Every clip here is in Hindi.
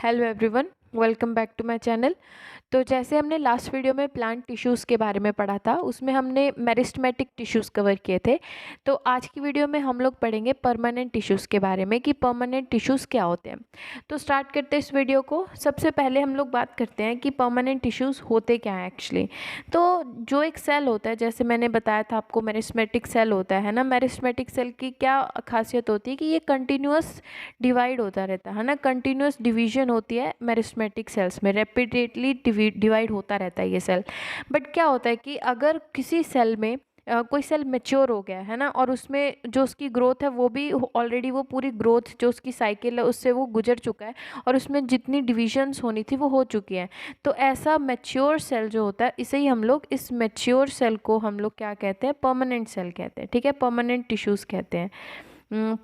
Hello everyone, welcome back to my channel. तो जैसे हमने लास्ट वीडियो में प्लांट टिश्यूज़ के बारे में पढ़ा था, उसमें हमने मेरिस्टेमेटिक टिश्यूज़ कवर किए थे। तो आज की वीडियो में हम लोग पढ़ेंगे परमानेंट टिश्यूज़ के बारे में कि परमानेंट टिश्यूज़ क्या होते हैं। तो स्टार्ट करते हैं इस वीडियो को। सबसे पहले हम लोग बात करते हैं कि परमानेंट टिश्यूज़ होते क्या हैं एक्चुअली। तो जो एक सेल होता है, जैसे मैंने बताया था आपको मेरिस्टेमेटिक सेल होता है ना। मेरिस्टेमेटिक सेल की क्या खासियत होती है कि ये कंटिन्यूअस डिवाइड होता रहता है ना, कंटिन्यूअस डिवीजन होती है मेरिस्टेमेटिक सेल्स में, रेपिडेटली डिवाइड होता रहता है ये सेल। बट क्या होता है कि अगर किसी सेल में कोई सेल मेच्योर हो गया है ना, और उसमें जो उसकी ग्रोथ है वो भी ऑलरेडी, वो पूरी ग्रोथ जो उसकी साइकिल है उससे वो गुजर चुका है, और उसमें जितनी डिविजन्स होनी थी वो हो चुकी हैं। तो ऐसा मेच्योर सेल जो होता है, इसे ही हम लोग, इस मेच्योर सेल को हम लोग क्या कहते हैं, परमानेंट सेल कहते हैं। ठीक है, परमानेंट टिश्यूज़ कहते हैं,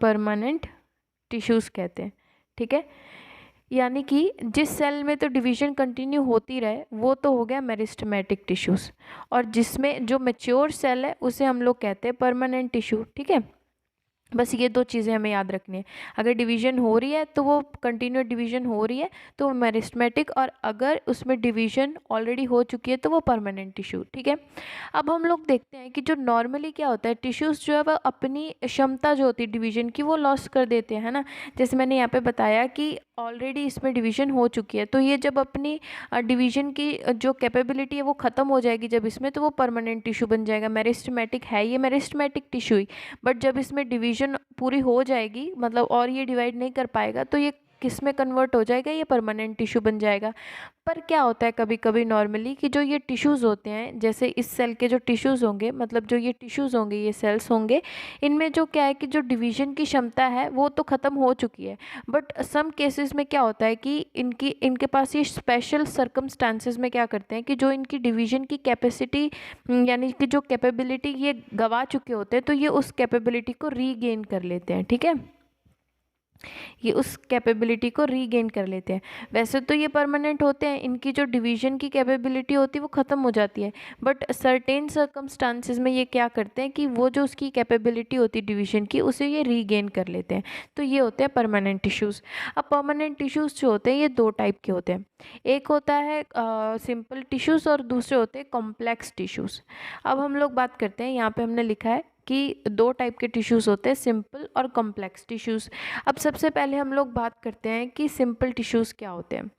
परमानेंट टिश्यूज़ कहते हैं। ठीक है, यानी कि जिस सेल में तो डिवीजन कंटिन्यू होती रहे वो तो हो गया मेरिस्टेमेटिक टिश्यूज़, और जिसमें जो मैच्योर सेल है उसे हम लोग कहते हैं परमानेंट टिश्यू। ठीक है, बस ये दो चीज़ें हमें याद रखनी है। अगर डिवीजन हो रही है तो वो कंटिन्यू डिवीजन हो रही है तो वो मेरिस्टेमेटिक, और अगर उसमें डिवीजन ऑलरेडी हो चुकी है तो वो परमानेंट टिश्यू। ठीक है, अब हम लोग देखते हैं कि जो नॉर्मली क्या होता है, टिश्यूज़ जो है वह अपनी क्षमता जो होती है डिवीजन की वो लॉस कर देते हैं, है ना। जैसे मैंने यहाँ पे बताया कि ऑलरेडी इसमें डिवीजन हो चुकी है, तो ये जब अपनी डिवीजन की जो कैपेबिलिटी है वो ख़त्म हो जाएगी जब इसमें, तो वो परमानेंट टिश्यू बन जाएगा। मेरिस्टेमेटिक है ये, मेरिस्टेमेटिक टिश्यू ही, बट जब इसमें डिवीजन पूरी हो जाएगी, मतलब और ये डिवाइड नहीं कर पाएगा, तो ये किस में कन्वर्ट हो जाएगा, ये परमानेंट टिश्यू बन जाएगा। पर क्या होता है कभी कभी नॉर्मली कि जो ये टिश्यूज़ होते हैं, जैसे इस सेल के जो टिश्यूज़ होंगे, मतलब जो ये टिश्यूज़ होंगे, ये सेल्स होंगे, इनमें जो क्या है कि जो डिवीजन की क्षमता है वो तो ख़त्म हो चुकी है। बट सम केसेस में क्या होता है कि इनके पास ये स्पेशल सर्कमस्टांसेस में क्या करते हैं कि जो इनकी डिवीजन की कैपेसिटी, यानी कि जो कैपेबिलिटी ये गवा चुके होते हैं, तो ये उस कैपेबिलिटी को रीगेन कर लेते हैं। ठीक है, ये उस कैपेबिलिटी को रीगेन कर लेते हैं। वैसे तो ये परमानेंट होते हैं, इनकी जो डिवीजन की कैपेबिलिटी होती है वो ख़त्म हो जाती है, बट सर्टेन सर्कमस्टांसेस में ये क्या करते हैं कि वो जो उसकी कैपेबिलिटी होती है डिवीजन की, उसे ये रीगेन कर लेते हैं। तो ये होते हैं परमानेंट टिश्यूज़। अब परमानेंट टिश्यूज़ जो होते हैं ये दो टाइप के होते हैं। एक होता है सिंपल टिश्यूज़, और दूसरे होते हैं कॉम्प्लेक्स टिश्यूज़। अब हम लोग बात करते हैं, यहाँ पे हमने लिखा है कि दो टाइप के टिश्यूज़ होते हैं, सिंपल और कॉम्प्लेक्स टिश्यूज़। अब सबसे पहले हम लोग बात करते हैं कि सिंपल टिश्यूज़ क्या होते हैं।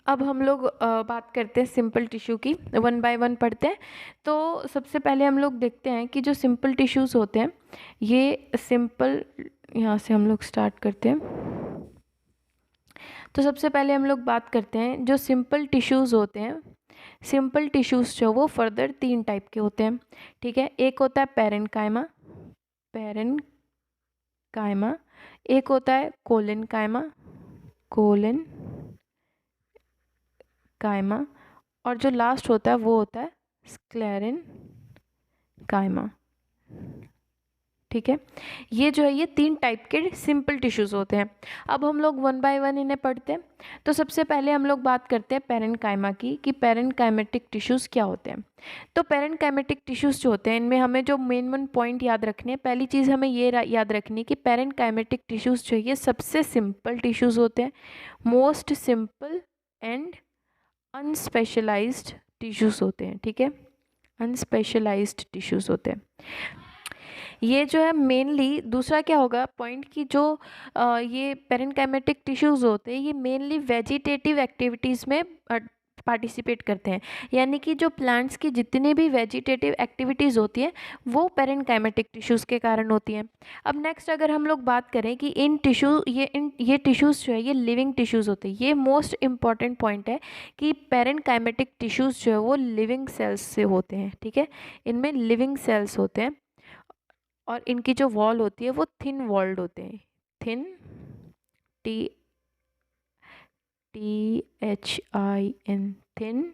अब हम लोग बात करते हैं सिंपल टिश्यू की, वन बाय वन पढ़ते हैं। तो सबसे पहले हम लोग देखते हैं कि जो सिंपल टिश्यूज़ होते हैं, ये सिंपल, यहाँ से हम लोग स्टार्ट करते हैं। तो सबसे पहले हम लोग बात करते हैं जो सिंपल टिश्यूज़ होते हैं। सिंपल टिश्यूज़ जो वो फर्दर तीन टाइप के होते हैं। ठीक है, एक होता है पेरेन्काइमा, पेरेन्काइमा, एक होता है कोलेनकाइमा, कोलेन काइमा, और जो लास्ट होता है वो होता है स्क्लेरेन काइमा। ठीक है, ये जो है ये तीन टाइप के सिंपल टिश्यूज़ होते हैं। अब हम लोग वन बाय वन इन्हें पढ़ते हैं। तो सबसे पहले हम लोग बात करते हैं पेरेन्काइमा की, कि पेरेन्काइमेटिक टिश्यूज़ क्या होते हैं। तो पेरेन्काइमेटिक टिश्यूज़ जो होते हैं, इनमें हमें जो मेन पॉइंट याद रखने हैं, पहली चीज़ हमें ये याद रखनी है कि पेरेन्काइमेटिक टिश्यूज़ जो है ये सबसे सिंपल टिश्यूज़ होते हैं, मोस्ट सिंपल एंड अनस्पेशलाइज्ड टिश्यूज़ होते हैं। ठीक है, अनस्पेशलाइज्ड टिश्यूज़ होते हैं ये जो है मेनली। दूसरा क्या होगा पॉइंट, कि जो ये पेरेन्काइमेटिक टिश्यूज़ होते हैं ये मेनली वेजिटेटिव एक्टिविटीज़ में पार्टिसिपेट करते हैं, यानी कि जो प्लांट्स की जितनी भी वेजिटेटिव एक्टिविटीज़ होती हैं वो पेरेन्काइमेटिक टिश्यूज़ के कारण होती हैं। अब नेक्स्ट अगर हम लोग बात करें कि ये टिश्यूज़ जो है ये लिविंग टिश्यूज़ होते हैं, ये मोस्ट इम्पॉर्टेंट पॉइंट है कि पेरेन्काइमेटिक टिश्यूज़ जो है वो लिविंग सेल्स से होते हैं। ठीक है, इनमें लिविंग सेल्स होते हैं, और इनकी जो वॉल होती है वो थिन वॉल्ड होते हैं, thin, T THIN, thin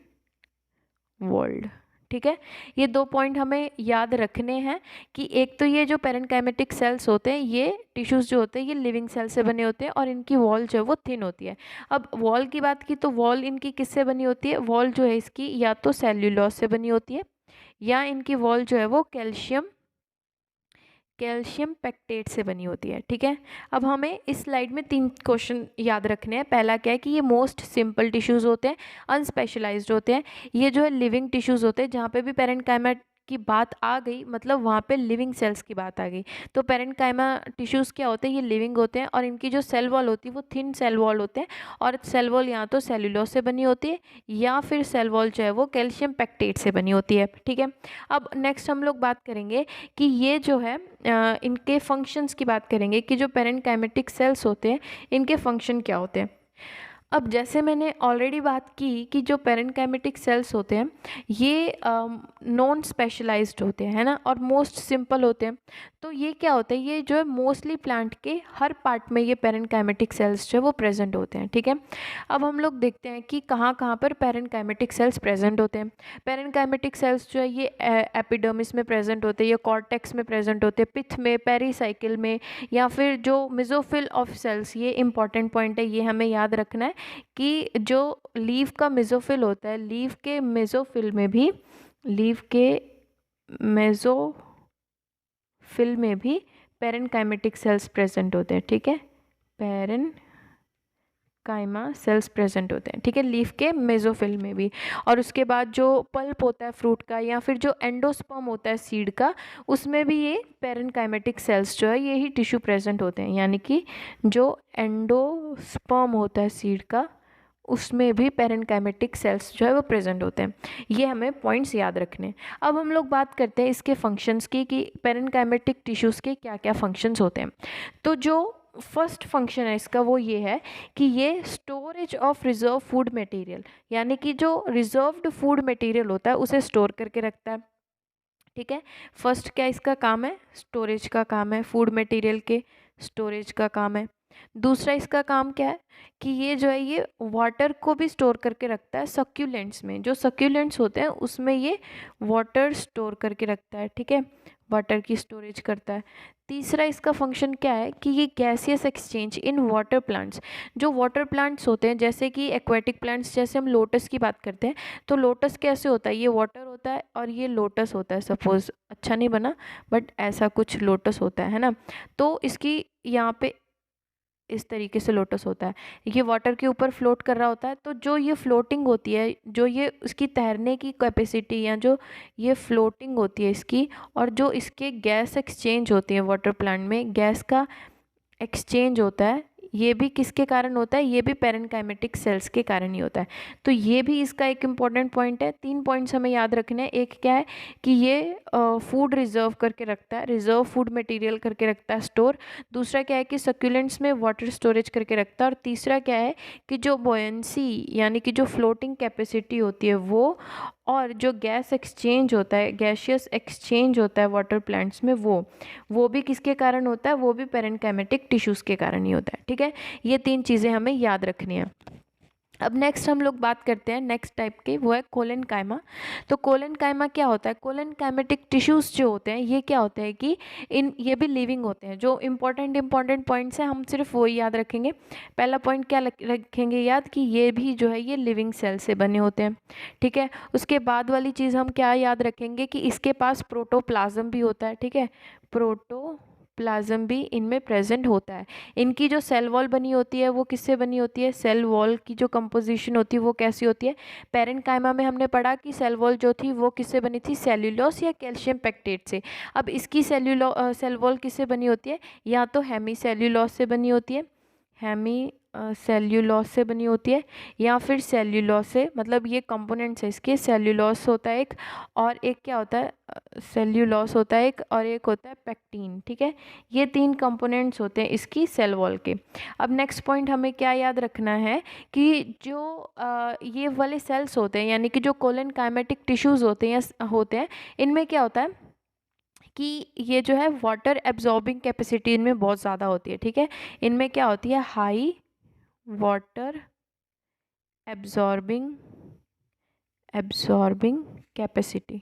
walled. ठीक है, ये दो पॉइंट हमें याद रखने हैं कि एक तो ये जो पेरेन्काइमेटिक सेल्स होते हैं, ये टिश्यूज़ जो होते हैं ये लिविंग सेल से बने होते हैं, और इनकी वॉल जो है वो थिन होती है। अब वॉल की बात की तो वॉल इनकी किससे बनी होती है, वॉल जो है इसकी या तो सेल्यूलोज से बनी होती है, या इनकी वॉल जो है वो कैल्शियम कैल्शियम पैक्टेट से बनी होती है। ठीक है, अब हमें इस स्लाइड में 3 क्वेश्चन याद रखने हैं। पहला क्या है कि ये मोस्ट सिंपल टिश्यूज़ होते हैं, अनस्पेशलाइज्ड होते हैं। ये जो है लिविंग टिश्यूज़ होते हैं, जहाँ पे भी पैरेन्काइमा की बात आ गई मतलब वहाँ पे लिविंग सेल्स की बात आ गई। तो पैरेन्काइमा टिश्यूज़ क्या होते हैं, ये लिविंग होते हैं और इनकी जो सेल वॉल होती है वो थिन सेल वॉल होते हैं। और सेल वॉल या तो सेल्यूलोज से बनी होती है या फिर सेल वॉल जो है वो कैल्शियम पैक्टेट से बनी होती है। ठीक है, अब नेक्स्ट हम लोग बात करेंगे कि ये जो है इनके फंक्शंस की बात करेंगे कि जो पैरेन्काइमेटिक सेल्स होते हैं इनके फंक्शन क्या होते हैं। अब जैसे मैंने ऑलरेडी बात की कि जो पैरेन्काइमेटिक सेल्स होते हैं ये नॉन स्पेशलाइज्ड होते हैं, है ना, और मोस्ट सिंपल होते हैं। तो ये क्या होता है, ये जो है मोस्टली प्लांट के हर पार्ट में ये पैरेन्काइमेटिक सेल्स जो है वो प्रेजेंट होते हैं। ठीक है, अब हम लोग देखते हैं कि कहाँ कहाँ पर पैरेन्काइमेटिक सेल्स प्रेजेंट होते हैं। पैरेन्काइमेटिक सेल्स जो है ये एपिडर्मिस में प्रेजेंट होते हैं, ये कॉर्टेक्स में प्रेजेंट होते हैं, पिथ में, पेरीसाइकिल में, या फिर जो मेसोफिल ऑफ सेल्स, ये इंपॉर्टेंट पॉइंट है, ये हमें याद रखना है कि जो लीफ का मेसोफिल होता है, लीफ के मेसोफिल में भी पैरेन्काइमेटिक सेल्स प्रेजेंट होते हैं। ठीक है, पैरेन्काइमा सेल्स प्रेजेंट होते हैं। ठीक है, लीफ के मेसोफिल में भी। और उसके बाद जो पल्प होता है फ्रूट का या फिर जो एंडोस्पर्म होता है सीड का, उसमें भी ये पैरेन्काइमेटिक सेल्स जो है यही टिश्यू प्रेजेंट होते हैं। यानी कि जो एंडोस्पर्म होता है सीड का उसमें भी पैरेन्काइमेटिक सेल्स जो है वो प्रेजेंट होते हैं। ये हमें पॉइंट्स याद रखने हैं। अब हम लोग बात करते हैं इसके फंक्शंस की कि पैरेन्काइमेटिक टिश्यूज़ के क्या क्या फंक्शंस होते हैं। तो जो फर्स्ट फंक्शन है इसका वो ये है कि ये storage of reserve food material, यानी कि जो रिजर्व्ड फूड मटेरियल होता है उसे स्टोर करके रखता है। ठीक है, फर्स्ट क्या इसका काम है, स्टोरेज का काम है, फूड मटेरियल के स्टोरेज का काम है। दूसरा इसका काम क्या है कि ये जो है ये वाटर को भी स्टोर करके रखता है सक्यूलेंट्स में, जो सक्यूलेंट्स होते हैं उसमें ये वाटर स्टोर करके रखता है। ठीक है, वाटर की स्टोरेज करता है। तीसरा इसका फंक्शन क्या है कि ये gaseous exchange in water plants, जो वाटर प्लांट्स होते हैं जैसे कि एक्वेटिक प्लांट्स, जैसे हम लोटस की बात करते हैं तो लोटस कैसे होता है, ये वाटर होता है और ये लोटस होता है। सपोज अच्छा नहीं बना बट ऐसा कुछ लोटस होता है ना, तो इसकी यहाँ पे इस तरीके से लोटस होता है, ये वाटर के ऊपर फ्लोट कर रहा होता है। तो जो ये फ्लोटिंग होती है, जो ये उसकी तैरने की कैपेसिटी या जो ये फ्लोटिंग होती है इसकी, और जो इसके गैस एक्सचेंज होती है वाटर प्लांट में, गैस का एक्सचेंज होता है, ये भी किसके कारण होता है, ये भी पैरेन्काइमेटिक सेल्स के कारण ही होता है। तो ये भी इसका एक इम्पॉर्टेंट पॉइंट है। 3 पॉइंट्स हमें याद रखने हैं। एक क्या है कि ये फूड रिजर्व करके रखता है, रिजर्व फूड मटेरियल करके रखता है स्टोर। दूसरा क्या है कि सक्यूलेंट्स में वाटर स्टोरेज करके रखता है। और तीसरा क्या है कि जो बोयंसी यानी कि जो फ्लोटिंग कैपेसिटी होती है वो, और जो गैस एक्सचेंज होता है, गैशियस एक्सचेंज होता है वाटर प्लांट्स में, वो भी किसके कारण होता है, वो भी पैरेन्काइमेटिक टिश्यूज़ के कारण ही होता है। ठीक है, ये 3 चीज़ें हमें याद रखनी है। अब नेक्स्ट हम लोग बात करते हैं नेक्स्ट टाइप के, वो है कोलेनकाइमा। तो कोलेनकाइमा क्या होता है, कोलेनकाइमेटिक टिश्यूज़ जो होते हैं ये क्या होते हैं कि ये भी लिविंग होते हैं। जो इंपॉर्टेंट पॉइंट्स हैं हम सिर्फ वही याद रखेंगे। पहला पॉइंट क्या रखेंगे याद कि ये भी जो है ये लिविंग सेल से बने होते हैं। ठीक है, उसके बाद वाली चीज़ हम क्या याद रखेंगे कि इसके पास प्रोटोप्लाज्म भी होता है। ठीक है, प्रोटोप्लाज्म भी इनमें प्रेजेंट होता है। इनकी जो सेल वॉल बनी होती है वो किससे बनी होती है, सेल वॉल की जो कंपोजिशन होती है वो कैसी होती है। पैरेन्काइमा में हमने पढ़ा कि सेल वॉल जो थी वो किससे बनी थी, सेल्यूलोस या कैल्शियम पैक्टेट से। अब इसकी सेल वॉल किससे बनी होती है, या तो हेमी सेल्यूलोस से बनी होती है, हेमी सेल्यूलोस से बनी होती है, या फिर सेल्यूलोस से, मतलब ये कंपोनेंट्स है इसके, सेल्यूलोस होता है एक, और एक क्या होता है, सेल्यूलोस होता है एक, और एक होता है पैक्टीन। ठीक है, ये 3 कंपोनेंट्स होते हैं इसकी सेल वॉल के। अब नेक्स्ट पॉइंट हमें क्या याद रखना है कि जो ये वाले सेल्स होते हैं यानी कि जो कोलेनकाइमेटिक टिश्यूज़ होते हैं इनमें क्या होता है कि ये जो है वाटर एब्जॉर्बिंग कैपेसिटी इनमें बहुत ज़्यादा होती है। ठीक है, इनमें क्या होती है, हाई वाटर एब्जॉर्बिंग कैपेसिटी,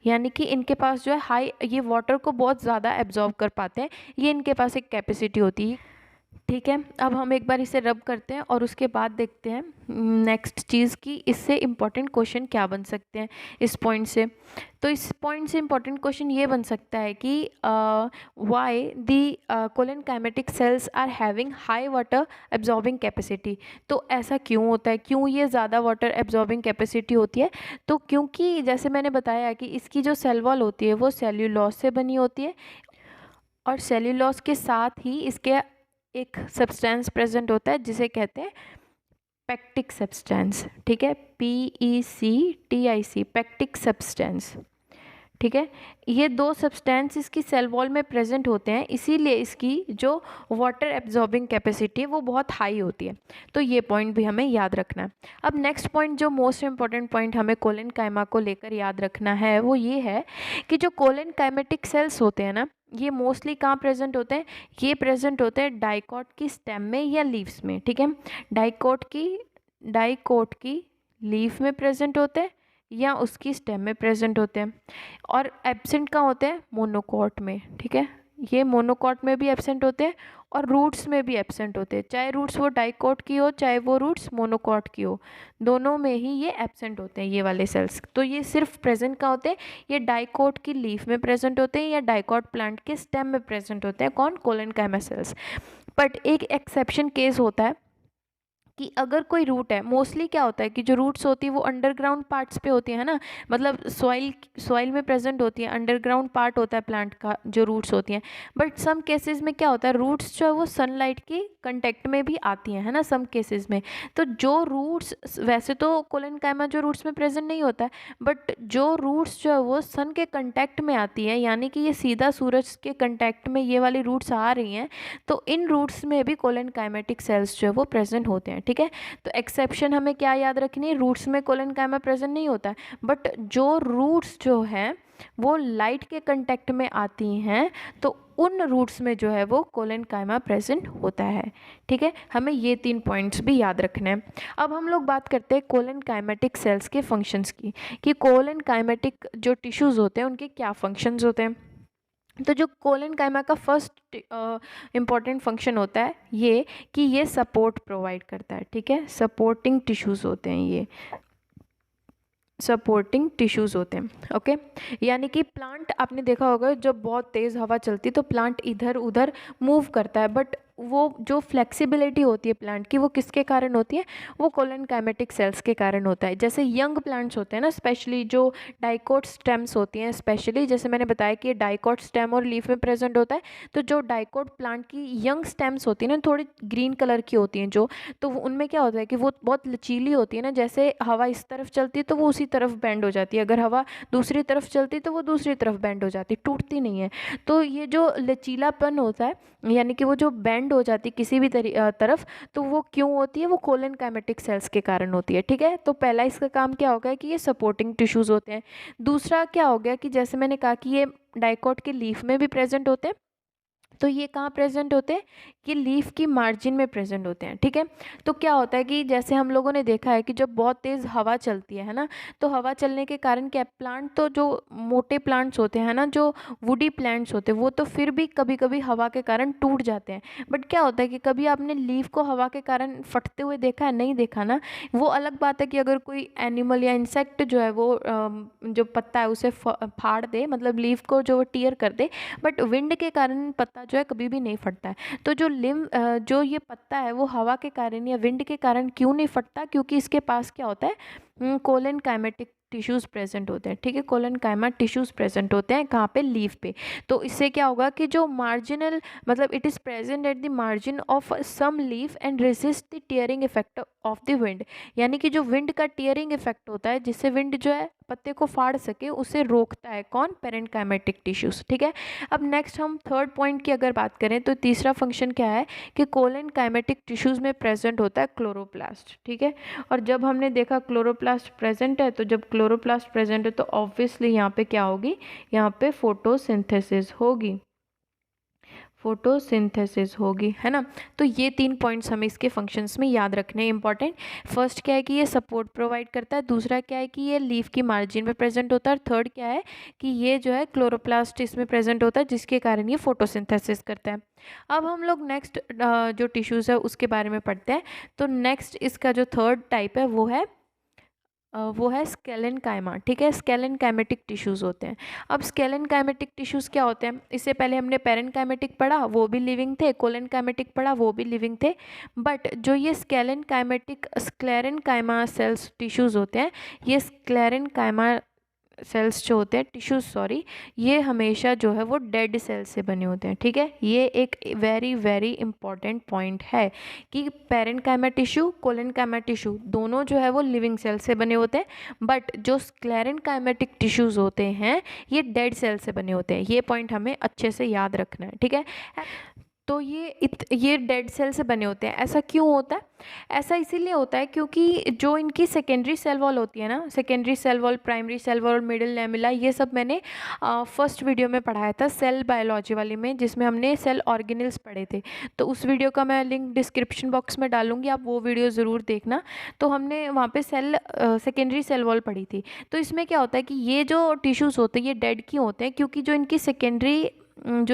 यानी कि इनके पास जो है हाई, ये वाटर को बहुत ज़्यादा एब्जॉर्ब कर पाते हैं, ये इनके पास एक कैपेसिटी होती है। ठीक है, अब हम एक बार इसे रब करते हैं और उसके बाद देखते हैं नेक्स्ट चीज़ की इससे इम्पॉर्टेंट क्वेश्चन क्या बन सकते हैं इस पॉइंट से। तो इस पॉइंट से इम्पॉर्टेंट क्वेश्चन ये बन सकता है कि why the collenchymatic cells are having high water absorbing capacity. तो ऐसा क्यों होता है, क्यों ये ज़्यादा वाटर एब्जॉर्बिंग कैपेसिटी होती है? तो क्योंकि जैसे मैंने बताया कि इसकी जो सेल वॉल होती है वो सेल्यूलोज से बनी होती है, और सेल्यूलोज के साथ ही इसके एक सब्सटेंस प्रेजेंट होता है जिसे कहते हैं पेक्टिक सब्सटेंस। ठीक है, PECTIC, पेक्टिक सब्सटेंस। ठीक है, ये दो सब्सटेंस इसकी सेल वॉल में प्रेजेंट होते हैं, इसीलिए इसकी जो वाटर एब्जॉर्बिंग कैपेसिटी है वो बहुत हाई होती है। तो ये पॉइंट भी हमें याद रखना है। अब नेक्स्ट पॉइंट, जो मोस्ट इंपॉर्टेंट पॉइंट हमें कोलेनकाइमा को लेकर याद रखना है, वो ये है कि जो कोलेनकाइमेटिक सेल्स होते हैं ना, ये मोस्टली कहाँ प्रेजेंट होते हैं? ये प्रेजेंट होते हैं डाइकोट की स्टेम में या लीव्स में। ठीक है, डाइकोट की लीफ में प्रेजेंट होते हैं या उसकी स्टेम में प्रेजेंट होते हैं, और एब्सेंट कहाँ होते हैं? मोनोकॉट में। ठीक है, ये मोनोकॉट में भी एब्सेंट होते हैं और रूट्स में भी एब्सेंट होते हैं, चाहे रूट्स वो डाइकोट की हो चाहे वो रूट्स मोनोकॉट की हो, दोनों में ही ये एब्सेंट होते हैं ये वाले सेल्स। तो ये सिर्फ प्रेजेंट कहाँ होते हैं? ये डाइकोट की लीफ में प्रेजेंट होते हैं या डाइकोट प्लांट के स्टेम में प्रेजेंट होते हैं। कौन? Collenchyma cells. बट एक एक्सेप्शन केस होता है कि अगर कोई रूट है, मोस्टली क्या होता है कि जो रूट्स होती है वो अंडरग्राउंड पार्ट्स पे होती है ना, मतलब सॉइल में प्रेजेंट होती है, अंडरग्राउंड पार्ट होता है प्लांट का जो रूट्स होती हैं। बट सम केसेस में क्या होता है, रूट्स जो है वो सनलाइट के कंटेक्ट में भी आती हैं, है ना, सम केसेस में। तो जो रूट्स, वैसे तो कोलेनकाइमा जो रूट्स में प्रेजेंट नहीं होता है, बट जो रूट्स जो है वो सन के कंटेक्ट में आती है, यानी कि ये सीधा सूरज के कंटेक्ट में ये वाली रूट्स आ रही हैं, तो इन रूट्स में भी कोलेनकाइमेटिक सेल्स जो है वो प्रेजेंट होते हैं। ठीक है, तो एक्सेप्शन हमें क्या याद रखनी है? रूट्स में कोलेनकाइमा प्रेजेंट नहीं होता है, बट जो रूट्स जो हैं वो लाइट के कांटेक्ट में आती हैं, तो उन रूट्स में जो है वो कोलेनकाइमा प्रेजेंट होता है। ठीक है, हमें ये 3 पॉइंट्स भी याद रखने हैं। अब हम लोग बात करते हैं कोलेनकाइमेटिक सेल्स के फंक्शंस की, कि कोलेनकाइमेटिक जो टिश्यूज़ होते हैं उनके क्या फंक्शंस होते हैं। तो जो कोलेनकाइमा का फर्स्ट इम्पॉर्टेंट फंक्शन होता है ये कि ये सपोर्ट प्रोवाइड करता है। ठीक है, सपोर्टिंग टिश्यूज़ होते हैं ये, सपोर्टिंग टिश्यूज़ होते हैं। ओके, यानी कि प्लांट, आपने देखा होगा जब बहुत तेज़ हवा चलती है तो प्लांट इधर उधर मूव करता है, बट वो जो फ्लेक्सिबिलिटी होती है प्लांट की वो किसके कारण होती है? वो कोलेनकाइमेटिक सेल्स के कारण होता है। जैसे यंग प्लांट्स होते हैं ना, स्पेशली जो डाइकोट स्टेम्स होती हैं, स्पेशली जैसे मैंने बताया कि ये डाइकोट स्टेम और लीफ में प्रेजेंट होता है, तो जो डाइकोट प्लांट की यंग स्टेम्स होती है ना, थोड़ी ग्रीन कलर की होती हैं जो, तो उनमें क्या होता है कि वो बहुत लचीली होती है ना, जैसे हवा इस तरफ चलती है तो वो उसी तरफ बेंड हो जाती है, अगर हवा दूसरी तरफ चलती है तो वो दूसरी तरफ बेंड हो जाती है, टूटती नहीं है। तो ये जो लचीलापन होता है, यानी कि वो जो बेंड हो जाती है किसी भी तरफ, तो वो क्यों होती है? वो कोलेनकाइमेटिक सेल्स के कारण होती है। ठीक है, तो पहला इसका काम क्या हो गया कि ये सपोर्टिंग टिश्यूज़ होते हैं। दूसरा क्या हो गया कि जैसे मैंने कहा कि ये डाइकोट के लीफ में भी प्रेजेंट होते हैं, तो ये कहाँ प्रेजेंट होते हैं? कि लीफ की मार्जिन में प्रेजेंट होते हैं। ठीक है, तो क्या होता है कि जैसे हम लोगों ने देखा है कि जब बहुत तेज़ हवा चलती है ना, तो हवा चलने के कारण क्या, प्लांट तो जो मोटे प्लांट्स होते हैं ना, जो वुडी प्लांट्स होते हैं, वो तो फिर भी कभी कभी हवा के कारण टूट जाते हैं। बट क्या होता है कि कभी आपने लीफ को हवा के कारण फटते हुए देखा है? नहीं देखा ना। वो अलग बात है कि अगर कोई एनिमल या इंसेक्ट जो है वो जो पत्ता है उसे फाड़ दे, मतलब लीफ को जो टीयर कर दे, बट विंड के कारण पत्ता जो है कभी भी नहीं फटता है। तो जो ये पत्ता है वो हवा के कारण या विंड के कारण क्यों नहीं फटता? क्योंकि इसके पास क्या होता है? कोलेनकाइमेटिक टिश्यूज़ प्रेजेंट होते हैं। ठीक है, कोलेनकाइमा टिश्यूज़ प्रेजेंट होते हैं कहाँ पे? लीफ पे। तो इससे क्या होगा कि जो मार्जिनल, मतलब it is present at the margin of some leaf and resist the tearing effect of the wind, यानी कि जो विंड का टीयरिंग इफेक्ट होता है, जिससे विंड जो है पत्ते को फाड़ सके, उसे रोकता है। कौन? पेरेन्काइमेटिक टिश्यूज़। ठीक है, अब नेक्स्ट हम थर्ड पॉइंट की अगर बात करें तो तीसरा फंक्शन क्या है कि कोलेनकाइमेटिक टिश्यूज़ में प्रेजेंट होता है क्लोरोप्लास्ट। ठीक है, और जब हमने देखा क्लोरोप्लास्ट प्रेजेंट है, तो जब क्लोरोप्लास्ट प्रेजेंट है तो ऑब्वियसली यहाँ पे क्या होगी? यहाँ पे फोटोसिंथेसिस होगी। फोटोसिंथेसिस होगी, है ना। तो ये 3 पॉइंट्स हमें इसके फंक्शंस में याद रखने हैं इंपॉर्टेंट। फर्स्ट क्या है कि ये सपोर्ट प्रोवाइड करता है, दूसरा क्या है कि ये लीफ की मार्जिन में प्रेजेंट होता है, और थर्ड क्या है कि ये जो है क्लोरोप्लास्ट इसमें प्रेजेंट होता है, जिसके कारण ये फोटोसिंथेसिस करता है। अब हम लोग नेक्स्ट जो टिश्यूज़ है उसके बारे में पढ़ते हैं। तो नेक्स्ट इसका जो थर्ड टाइप है वो है स्केलेनकाइमा, ठीक है। स्केलेनकाइमेटिक टिश्यूज़ होते हैं। अब स्केलेनकाइमेटिक टिश्यूज़ क्या होते हैं, इससे पहले हमने पेरेनकाइमेटिक पढ़ा, वो भी लिविंग थे, कोलेनकाइमेटिक पढ़ा, वो भी लिविंग थे। बट जो ये स्केलेनकाइमेटिक स्क्लेरेनकाइमा सेल्स टिश्यूज़ होते हैं, ये स्क्लेरेनकाइमा सेल्स जो होते हैं, टिश्यूज सॉरी, ये हमेशा जो है वो डेड सेल्स से बने होते हैं, ठीक है। ये एक वेरी वेरी इंपॉर्टेंट पॉइंट है कि पेरेनकाइमा टिश्यू, कोलेनकाइमा टिश्यू दोनों जो है वो लिविंग सेल से बने होते हैं, बट जो स्क्लेरेनकाइमेटिक टिश्यूज होते हैं ये डेड सेल से बने होते हैं। ये पॉइंट हमें अच्छे से याद रखना है, ठीक है। तो ये डेड सेल से बने होते हैं। ऐसा क्यों होता है? ऐसा इसीलिए होता है क्योंकि जो इनकी सेकेंडरी सेल वॉल होती है ना, secondary cell wall, primary cell wall, middle lamella, ये सब मैंने फर्स्ट वीडियो में पढ़ाया था सेल बायोलॉजी वाली में, जिसमें हमने सेल ऑर्गेनेल्स पढ़े थे। तो उस वीडियो का मैं लिंक डिस्क्रिप्शन बॉक्स में डालूंगी, आप वो वीडियो ज़रूर देखना। तो हमने वहाँ पे सेकेंडरी सेल वॉल पढ़ी थी। तो इसमें क्या होता है कि ये जो टिश्यूज़ होते हैं ये डेड क्यों होते हैं? क्योंकि जो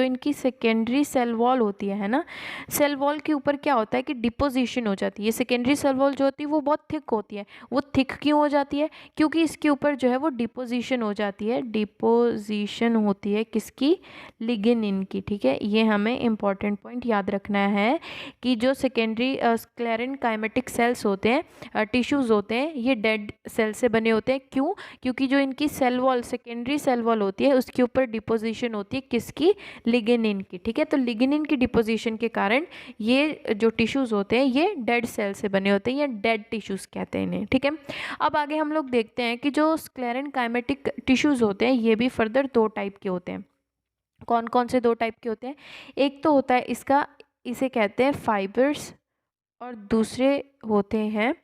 इनकी सेकेंडरी सेल वॉल होती है ना, सेल वॉल के ऊपर क्या होता है कि डिपोजिशन हो जाती है। सेकेंडरी सेल वॉल जो होती है वो बहुत थिक होती है। वो थिक क्यों हो जाती है? क्योंकि इसके ऊपर जो है वो डिपोजिशन हो जाती है, डिपोजिशन होती है किसकी? लिग्निन की, ठीक है। ये हमें इंपॉर्टेंट पॉइंट याद रखना है कि जो सेकेंडरी स्क्लेरेनकाइमेटिक सेल्स होते हैं, टिश्यूज़ होते हैं, ये डेड सेल से बने होते हैं। क्यों? क्योंकि जो इनकी cell wall, secondary cell wall होती है, उसके ऊपर डिपोजिशन होती है किसकी? लिग्निन की, ठीक है। तो लिग्निन की डिपोजिशन के कारण ये जो टिश्यूज़ होते हैं ये डेड सेल से बने होते हैं, या डेड टिश्यूज़ कहते हैं इन्हें, ठीक है। अब आगे हम लोग देखते हैं कि जो स्क्लेरेनकाइमेटिक टिश्यूज़ होते हैं ये भी फर्दर 2 टाइप के होते हैं। कौन कौन से 2 टाइप के होते हैं? एक तो होता है इसे कहते हैं फाइबर्स, और दूसरे होते हैं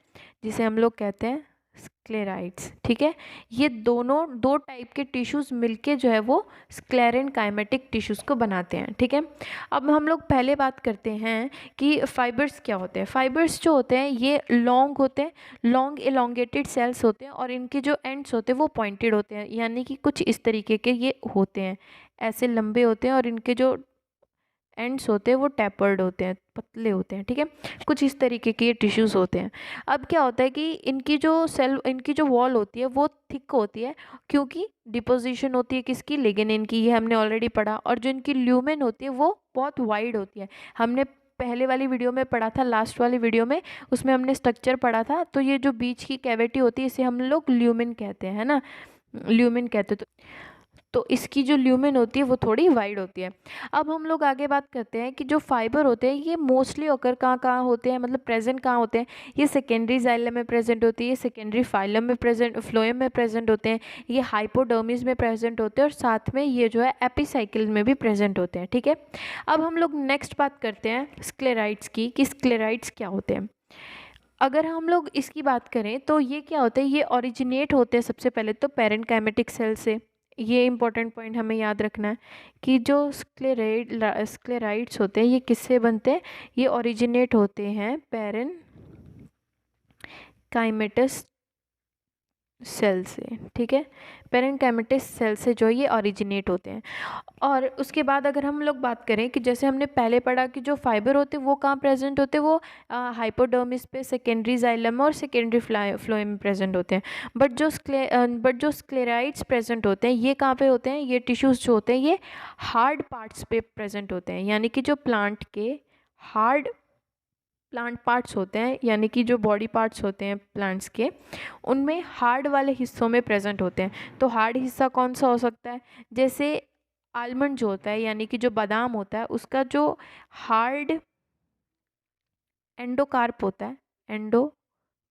जिसे हम लोग कहते हैं स्क्लेराइड्स, ठीक है। ये दोनों 2 टाइप के टिश्यूज़ मिलके जो है वो स्क्लेरेनकाइमेटिक टिश्यूज़ को बनाते हैं, ठीक है। अब हम लोग पहले बात करते हैं कि फाइबर्स क्या होते हैं। फाइबर्स जो होते हैं ये लॉन्ग होते हैं, लॉन्ग एलोंगेटेड सेल्स होते हैं, और इनके जो एंड्स होते हैं वो पॉइंटेड होते हैं, यानी कि कुछ इस तरीके के ये होते हैं, ऐसे लंबे होते हैं, और इनके जो एंड्स होते हैं वो टैपर्ड होते हैं, पतले होते हैं, ठीक है। कुछ इस तरीके के ये टिश्यूज़ होते हैं। अब क्या होता है कि इनकी जो वॉल होती है वो थिक होती है, क्योंकि डिपोजिशन होती है किसकी? लिग्निन की, ये हमने ऑलरेडी पढ़ा। और जो इनकी ल्यूमेन होती है वो बहुत वाइड होती है। हमने पहले वाली वीडियो में पढ़ा था, लास्ट वाली वीडियो में, उसमें हमने स्ट्रक्चर पढ़ा था। तो ये जो बीच की कैविटी होती है इसे हम लोग ल्यूमेन कहते हैं, है ना, ल्यूमेन कहते हैं। तो इसकी जो ल्यूमेन होती है वो थोड़ी वाइड होती है। अब हम लोग आगे बात करते हैं कि जो फाइबर होते हैं ये मोस्टली होकर कहाँ कहाँ होते हैं, मतलब प्रेजेंट कहाँ होते हैं? ये सेकेंडरी जाइलम में प्रेजेंट होती है, ये सेकेंडरी फाइलम में प्रेजेंट, फ्लोएम में प्रेजेंट होते हैं, ये हाइपोडर्मिस में प्रेजेंट होते हैं, और साथ में ये जो है एपिसाइकिल में भी प्रेजेंट होते हैं, ठीक है। अब हम लोग नेक्स्ट बात करते हैं स्क्लेराइड्स की, कि स्क्लेराइड्स क्या होते हैं। अगर हम लोग इसकी बात करें तो ये क्या होता है, ये ओरिजिनेट होते हैं सबसे पहले तो पेरेनकाइमेटिक सेल से। ये इंपॉर्टेंट पॉइंट हमें याद रखना है कि जो स्क्लेराइड्स होते हैं ये किससे बनते हैं? ये ओरिजिनेट होते हैं पेरेनकाइमेटस सेल से, ठीक है। पेरेनकाइमेटस सेल से जो ये ओरिजिनेट होते हैं। और उसके बाद अगर हम लोग बात करें कि जैसे हमने पहले पढ़ा कि जो फाइबर होते हैं वो कहाँ प्रेजेंट होते हैं, वो हाइपोडर्मिस पे, सेकेंडरी जाइलम और सेकेंडरी फ्लोएम में प्रेजेंट होते हैं। बट जो स्क्लेराइड्स प्रेजेंट होते हैं ये कहाँ पे होते हैं? ये टिश्यूज़ जो होते हैं ये हार्ड पार्ट्स पे प्रेजेंट होते हैं, यानी कि जो प्लांट के हार्ड प्लांट पार्ट्स होते हैं, यानी कि जो बॉडी पार्ट्स होते हैं प्लांट्स के, उनमें हार्ड वाले हिस्सों में प्रेजेंट होते हैं। तो हार्ड हिस्सा कौन सा हो सकता है? जैसे आलमंड जो होता है, यानी कि जो बादाम होता है, उसका जो हार्ड एंडोकार्प होता है,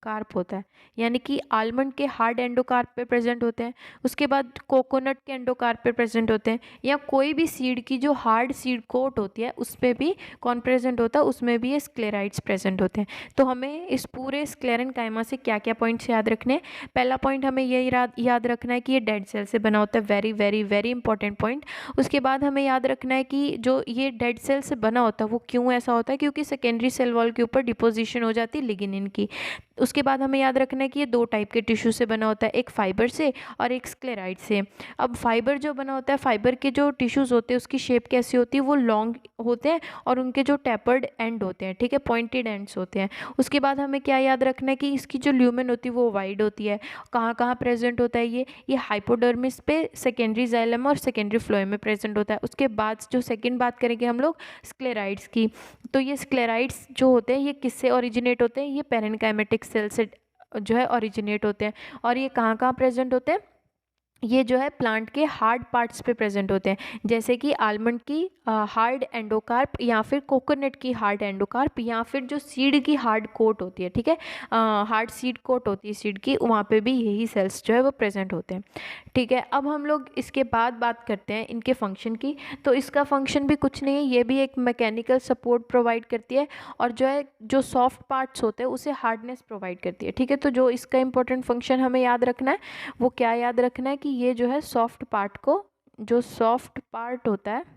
कार्प होता है, यानी कि आलमंड के हार्ड एंडोकार्प पे प्रेजेंट होते हैं, उसके बाद कोकोनट के एंडोकार्प पे प्रेजेंट होते हैं, या कोई भी सीड की जो हार्ड सीड कोट होती है उस पे भी कौन प्रेजेंट होता है, उसमें भी ये स्क्लेराइड्स प्रेजेंट होते हैं। तो हमें इस पूरे स्क्लेरेनकाइमा से क्या क्या पॉइंट्स याद रखने हैं? पहला पॉइंट हमें ये याद रखना है कि ये डेड सेल से बना होता है, very very very important point. उसके बाद हमें याद रखना है कि जो ये डेड सेल से बना होता है वो क्यों ऐसा होता है, क्योंकि सेकेंडरी सेल वॉल के ऊपर डिपोजिशन हो जाती है लिग्निन की। उसके बाद हमें याद रखना है कि ये दो टाइप के टिश्यू से बना होता है, एक फाइबर से और एक स्क्लेराइड से। अब फाइबर जो बना होता है, फाइबर के जो टिश्यूज़ होते हैं उसकी शेप कैसी होती है, वो लॉन्ग होते हैं और उनके जो टैपर्ड एंड होते हैं, ठीक है, पॉइंटेड एंड्स होते हैं। उसके बाद हमें क्या याद रखना है कि इसकी जो ल्यूमेन होती है वो वाइड होती है। कहाँ कहाँ प्रेजेंट होता है ये हाइपोडर्मिस पे, सेकेंडरी जाइलम और सेकेंडरी फ्लोएम में प्रेजेंट होता है। उसके बाद जो सेकेंड बात करेंगे हम लोग स्क्लेराइड्स की, तो ये स्क्लेराइड्स जो होते हैं ये किससे ओरिजिनेट होते हैं, ये पेरेनकाइमेटिक सेल से जो है ओरिजिनेट होते हैं। और ये कहाँ कहाँ प्रेजेंट होते हैं, ये जो है प्लांट के हार्ड पार्ट्स पे प्रेजेंट होते हैं, जैसे कि आलमंड की हार्ड एंडोकार्प, या फिर कोकोनट की हार्ड एंडोकार्प, या फिर जो सीड की हार्ड कोट होती है, ठीक है, हार्ड सीड कोट होती है सीड की, वहाँ पे भी यही सेल्स जो है वो प्रेजेंट होते हैं। ठीक है, अब हम लोग इसके बाद बात करते हैं इनके फंक्शन की। तो इसका फंक्शन भी कुछ नहीं है, ये भी एक मैकेनिकल सपोर्ट प्रोवाइड करती है, और जो है जो सॉफ्ट पार्ट्स होते हैं उसे हार्डनेस प्रोवाइड करती है। ठीक है, तो जो इसका इंपॉर्टेंट फंक्शन हमें याद रखना है वो क्या याद रखना है कि ये जो है सॉफ्ट पार्ट को, जो सॉफ्ट पार्ट होता है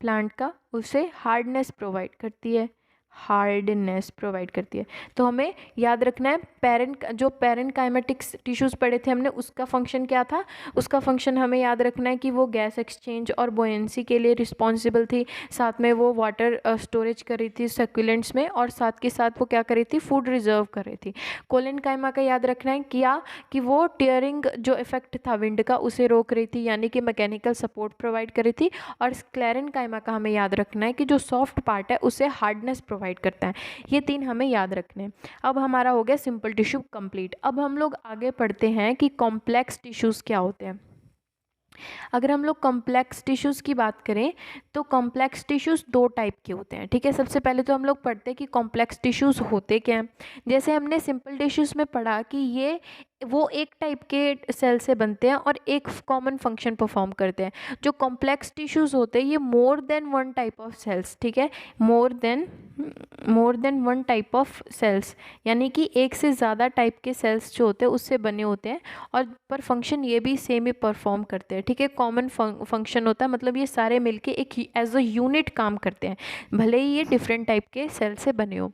प्लांट का, उसे हार्डनेस प्रोवाइड करती है, हार्डनेस प्रोवाइड करती है। तो हमें याद रखना है जो पेरेनकाइमेटिक्स टिश्यूज़ पढ़े थे हमने, उसका फंक्शन क्या था, उसका फंक्शन हमें याद रखना है कि वो गैस एक्सचेंज और बोयेंसी के लिए रिस्पॉन्सिबल थी, साथ में वो वाटर स्टोरेज कर रही थी सक्यूलेंट्स में, और साथ के साथ वो क्या कर रही थी, फूड रिजर्व कर रही थी। कोलेनकाइमा का याद रखना है क्या, कि वो टीयरिंग जो इफेक्ट था विंड का उसे रोक रही थी, यानी कि मैकेनिकल सपोर्ट प्रोवाइड कर रही थी। और स्क्लेरेनकाइमा का हमें याद रखना है कि जो सॉफ्ट पार्ट है उसे हार्डनेस प्रोवाइड करता है। ये तीन हमें याद रखने हैं। अब हमारा हो गया सिंपल टिश्यू कंप्लीट। अब हम लोग आगे पढ़ते हैं कि कॉम्प्लेक्स टिश्यूज़ क्या होते हैं। अगर हम लोग कॉम्प्लेक्स टिश्यूज़ की बात करें तो कॉम्प्लेक्स टिश्यूज़ दो टाइप के होते हैं। ठीक है, सबसे पहले तो हम लोग पढ़ते हैं कि कॉम्प्लेक्स टिश्यूज़ होते क्या हैं। जैसे हमने सिंपल टिश्यूज़ में पढ़ा कि ये वो एक टाइप के सेल से बनते हैं और एक कॉमन फंक्शन परफॉर्म करते हैं। जो कॉम्प्लेक्स टिश्यूज़ होते हैं ये more than one type of cells, ठीक है, more than one type of cells, यानी कि एक से ज़्यादा टाइप के सेल्स जो होते हैं उससे बने होते हैं, और पर फंक्शन ये भी सेम ही परफॉर्म करते हैं। ठीक है, कॉमन फंक्शन होता है, मतलब ये सारे मिलके एक एज अ यूनिट काम करते हैं, भले ही ये डिफरेंट टाइप के सेल से बने हो।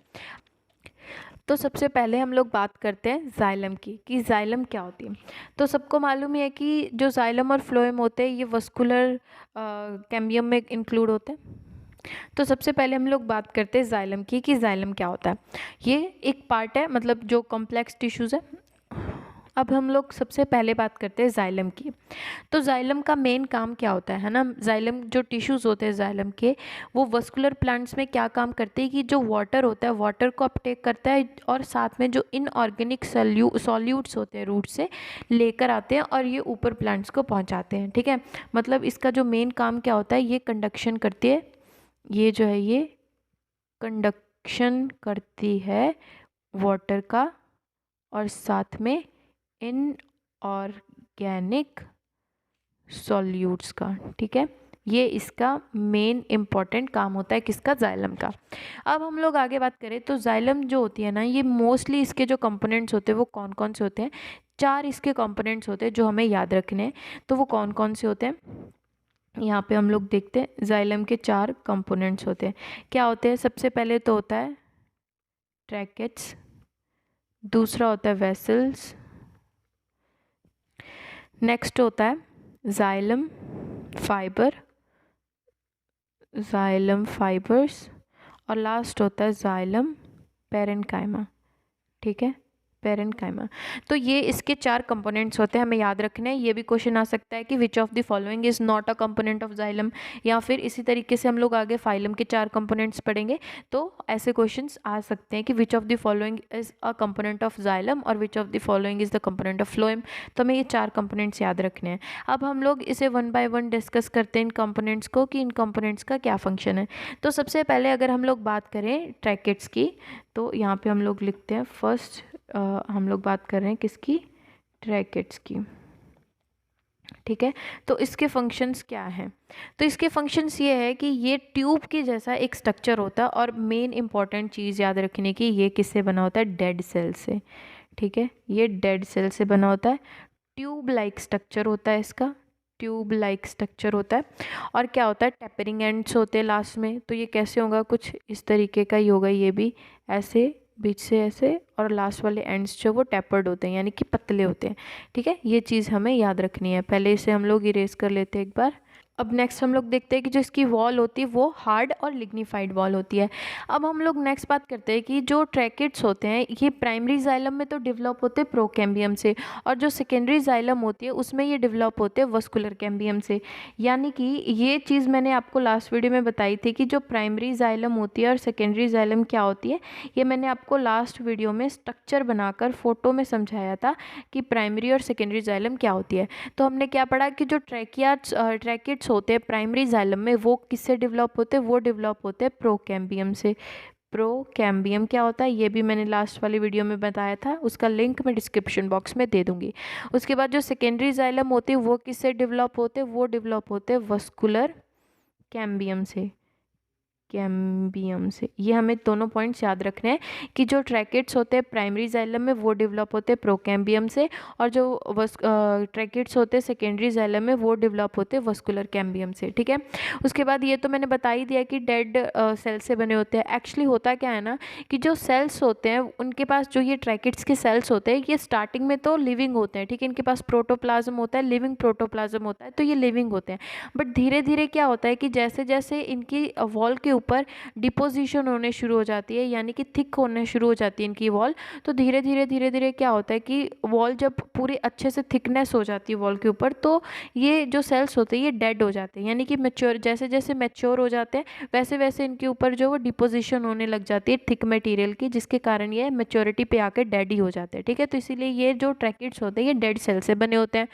तो सबसे पहले हम लोग बात करते हैं जाइलम की, कि जाइलम क्या होती है। तो सबको मालूम ही है कि जो जाइलम और फ्लोएम होते हैं ये वस्कुलर कैम्बियम में इंक्लूड होते हैं। तो सबसे पहले हम लोग बात करते हैं जाइलम की, कि जाइलम क्या होता है। ये एक पार्ट है, मतलब जो कॉम्प्लेक्स टिश्यूज़ है। अब हम लोग सबसे पहले बात करते हैं जाइलम की। तो जाइलम का मेन काम क्या होता है ना, जाइलम जो टिश्यूज़ होते हैं जाइलम के, वो वस्कुलर प्लांट्स में क्या काम करते हैं कि जो वाटर होता है वाटर को अपटेक करता है, और साथ में जो इनऑर्गेनिक सॉल्यूट्स होते हैं रूट से लेकर आते हैं और ये ऊपर प्लांट्स को पहुंचाते हैं। ठीक है, मतलब इसका जो मेन काम क्या होता है, ये कंडक्शन करती है, ये जो है ये कंडक्शन करती है वाटर का, और साथ में इनऑर्गेनिक सॉल्यूट्स का। ठीक है, ये इसका मेन इम्पॉर्टेंट काम होता है किसका, जाइलम का। अब हम लोग आगे बात करें तो जाइलम जो होती है ना, ये मोस्टली इसके जो कंपोनेंट्स होते हैं वो कौन कौन से होते हैं। चार इसके कंपोनेंट्स होते हैं जो हमें याद रखने हैं। तो वो कौन कौन से होते हैं, यहाँ पे हम लोग देखते हैं। जाइलम के चार कंपोनेंट्स होते हैं, क्या होते हैं। सबसे पहले तो होता है ट्रैकेट्स, दूसरा होता है वेसल्स, नेक्स्ट होता है जाइलम फाइबर्स, और लास्ट होता है जाइलम पेरेनकाइमा। ठीक है, पेरेनकाइमा। तो ये इसके चार कंपोनेंट्स होते हैं, हमें याद रखने हैं। ये भी क्वेश्चन आ सकता है कि which of the following is not a component of xylem, या फिर इसी तरीके से हम लोग आगे फाइलम के चार कंपोनेंट्स पढ़ेंगे तो ऐसे क्वेश्चंस आ सकते हैं कि which of the following is a component of xylem और which of the following is the component of phloem. तो हमें ये चार कंपोनेंट्स याद रखने हैं। अब हम लोग इसे वन बाय वन डिस्कस करते हैं इन कंपोनेंट्स को, कि इन कंपोनेंट्स का क्या फंक्शन है। तो सबसे पहले अगर हम लोग बात करें ट्रैकेट्स की, तो यहाँ पे हम लोग लिखते हैं फर्स्ट हम लोग बात कर रहे हैं किसकी, ट्रैकेट्स की। ठीक है, तो इसके फंक्शंस क्या हैं? तो इसके फंक्शंस ये है कि ये ट्यूब के जैसा एक स्ट्रक्चर होता है, और मेन इंपॉर्टेंट चीज़ याद रखने की, ये किससे बना होता है? डेड सेल से। ठीक है, ये डेड सेल से बना होता है। ट्यूब लाइक स्ट्रक्चर होता है इसका, ट्यूब लाइक स्ट्रक्चर होता है। और क्या होता है? टेपरिंग एंड्स होते हैं लास्ट में। तो ये कैसे होगा? कुछ इस तरीके का ही होगा, ये भी ऐसे, बीच से ऐसे, और लास्ट वाले एंड्स जो वो टेपर्ड होते हैं, यानी कि पतले होते हैं। ठीक है, ये चीज़ हमें याद रखनी है। पहले इसे हम लोग इरेज कर लेते हैं एक बार। अब नेक्स्ट हम लोग देखते हैं कि जो इसकी वॉल होती है वो हार्ड और लिग्निफाइड वॉल होती है। अब हम लोग नेक्स्ट बात करते हैं कि जो ट्रैकेट्स होते हैं ये प्राइमरी जाइलम में तो डेवलप होते हैं प्रोकैम्बियम से, और जो सेकेंडरी जाइलम होती है उसमें ये डेवलप होते हैं वस्कुलर कैम्बियम से। यानी कि ये चीज़ मैंने आपको लास्ट वीडियो में बताई थी कि जो प्राइमरी जाइलम होती है और सेकेंडरी जाइलम क्या होती है, ये मैंने आपको लास्ट वीडियो में स्ट्रक्चर बनाकर फोटो में समझाया था कि प्राइमरी और सेकेंडरी जाइलम क्या होती है। तो हमने क्या पढ़ा कि जो ट्रैकेट्स होते हैं प्राइमरी जाइलम में, वो किससे डेवलप होते हैं? वो डेवलप होते हैं प्रोकैम्बियम से। प्रोकैम्बियम क्या होता है ये भी मैंने लास्ट वाली वीडियो में बताया था, उसका लिंक मैं डिस्क्रिप्शन बॉक्स में दे दूंगी। उसके बाद जो सेकेंडरी जाइलम होती है वो किससे डेवलप होते हैं? वो डेवलप होते हैं वस्कुलर कैम्बियम से, कैम्बियम से। ये हमें दोनों पॉइंट्स याद रखने हैं कि जो ट्रैकेट्स होते हैं प्राइमरी जाइलम में वो डेवलप होते हैं प्रोकैम्बियम से, और जो ट्रैकेट्स होते हैं सेकेंडरी जाइलम में वो डेवलप होते हैं वस्कुलर कैम्बियम से। ठीक है, उसके बाद ये तो मैंने बता ही दिया कि डेड सेल से बने होते हैं। एक्चुअली होता क्या है ना कि जो सेल्स होते हैं उनके पास, जो ये ट्रैकेट्स के सेल्स होते हैं ये स्टार्टिंग में तो लिविंग होते हैं। ठीक है, इनके पास प्रोटोप्लाज्म होता है, लिविंग प्रोटोप्लाज्म होता है, तो ये लिविंग होते हैं। बट धीरे धीरे क्या होता है कि जैसे जैसे इनकी वॉल के ऊपर डिपोजिशन होने शुरू हो जाती है, यानी कि थिक होने शुरू हो जाती है इनकी वॉल, तो धीरे धीरे क्या होता है कि वॉल जब पूरी अच्छे से थिकनेस हो जाती है वॉल के ऊपर, तो ये जो सेल्स होते हैं ये डेड हो जाते हैं, यानी कि मैच्योर, जैसे जैसे मैच्योर हो जाते हैं वैसे वैसे इनके ऊपर जो वो डिपोजिशन होने लग जाती है थिक मटेरियल की, जिसके कारण ये मैच्योरिटी पे आकर डेड ही हो जाते हैं। ठीक है, तो इसीलिए ये जो ट्रैकेट्स होते हैं ये डेड सेल से बने होते हैं।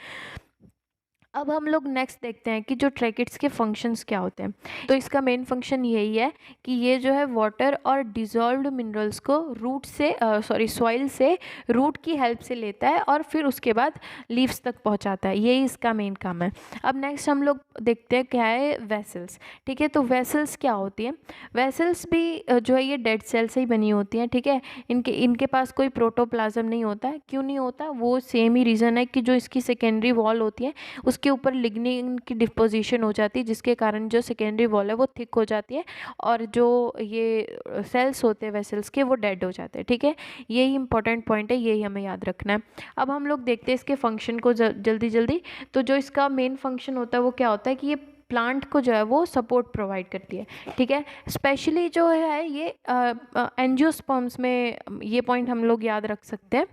अब हम लोग नेक्स्ट देखते हैं कि जो ट्रैकेट्स के फंक्शंस क्या होते हैं। तो इसका मेन फंक्शन यही है कि ये जो है वाटर और डिजॉल्व्ड मिनरल्स को रूट से सॉइल से रूट की हेल्प से लेता है और फिर उसके बाद लीव्स तक पहुंचाता है, यही इसका मेन काम है। अब नेक्स्ट हम लोग देखते हैं क्या है, वेसल्स। ठीक है, तो वेसल्स क्या होती है? वेसल्स भी जो है ये डेड सेल से ही बनी होती हैं। ठीक है, इनके पास कोई प्रोटोप्लाज्म नहीं होता है। क्यों नहीं होता? वो सेम ही रीज़न है कि जो इसकी सेकेंडरी वॉल होती है उसके ऊपर लिग्निन की डिपोजिशन हो जाती है, जिसके कारण जो सेकेंडरी वॉल है वो थिक हो जाती है, और जो ये सेल्स होते हैं वेसल्स के वो डेड हो जाते हैं। ठीक है, यही इंपॉर्टेंट पॉइंट है, यही हमें याद रखना है। अब हम लोग देखते हैं इसके फंक्शन को जल्दी जल्दी। तो जो इसका मेन फंक्शन होता है वो क्या होता है कि ये प्लांट को जो है वो सपोर्ट प्रोवाइड करती है। ठीक है, स्पेशली जो है ये एंजियोस्पर्म्स में ये पॉइंट हम लोग याद रख सकते हैं।